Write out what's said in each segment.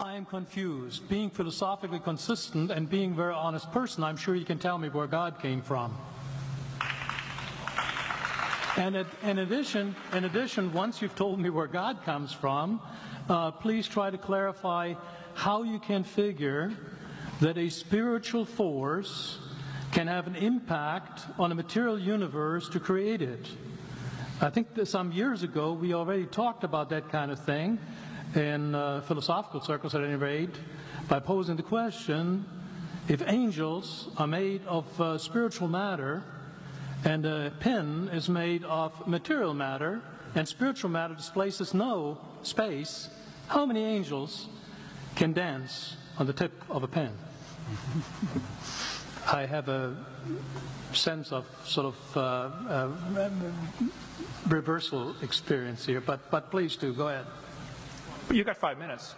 I am confused. Being philosophically consistent and being a very honest person, I'm sure you can tell me where God came from. And in addition, once you've told me where God comes from, please try to clarify how you can figure that a spiritual force can have an impact on a material universe to create it. I think that some years ago we already talked about that kind of thing in philosophical circles at any rate, by posing the question, if angels are made of spiritual matter and a pen is made of material matter and spiritual matter displaces no space, how many angels can dance on the tip of a pen? I have a sense of sort of reversal experience here, but please do, go ahead. You got 5 minutes.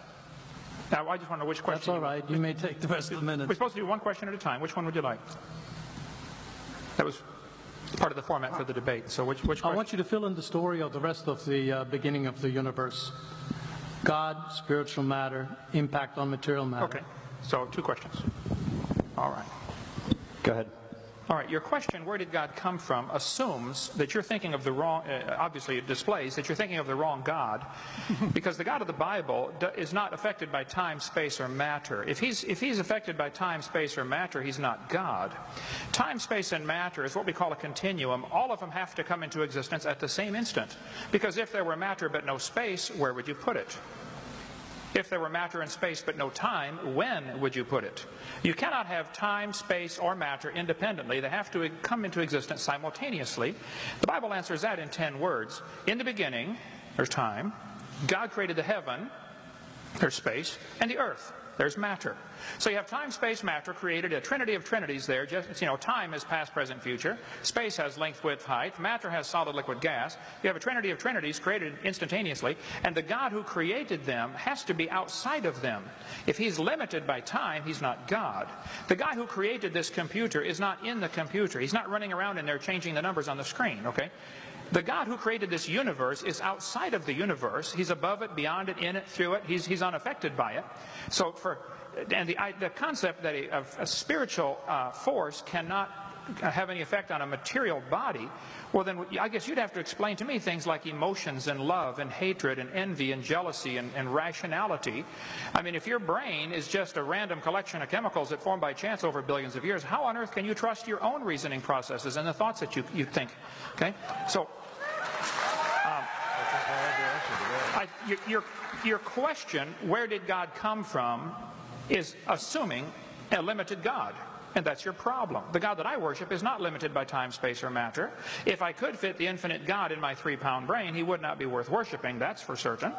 Now, I just want to know which question. That's all right. You may take the rest of the minute. We're supposed to do one question at a time. Which one would you like? That was part of the format for the debate. So which question? I want you to fill in the story of the rest of the beginning of the universe. God, spiritual matter, impact on material matter. Okay. So 2 questions. All right. Go ahead. All right, your question, where did God come from, assumes that you're thinking of the wrong, obviously it displays that you're thinking of the wrong God, because the God of the Bible is not affected by time, space, or matter. If he's affected by time, space, or matter, he's not God. Time, space, and matter is what we call a continuum. All of them have to come into existence at the same instant, because if there were matter but no space, where would you put it? If there were matter and space but no time, when would you put it? You cannot have time, space, or matter independently. They have to come into existence simultaneously. The Bible answers that in 10 words. In the beginning, there's time. God created the heaven, there's space, and the earth, there's matter. So you have time, space, matter, created a trinity of trinities there. Just, time is past, present, future. Space has length, width, height. Matter has solid, liquid, gas. You have a trinity of trinities created instantaneously, and the God who created them has to be outside of them. If he's limited by time, he's not God. The guy who created this computer is not in the computer. He's not running around in there changing the numbers on the screen, okay? The God who created this universe is outside of the universe. He's above it, beyond it, in it, through it. He's unaffected by it. So the concept that a spiritual force cannot have any effect on a material body, well then I guess you'd have to explain to me things like emotions and love and hatred and envy and jealousy and rationality. I mean, if your brain is just a random collection of chemicals that formed by chance over billions of years, how on earth can you trust your own reasoning processes and the thoughts that you think? Okay, so your question, where did God come from, is assuming a limited God. And that's your problem. The God that I worship is not limited by time, space, or matter. If I could fit the infinite God in my 3-pound brain, he would not be worth worshiping, that's for certain.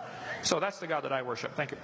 So that's the God that I worship. Thank you.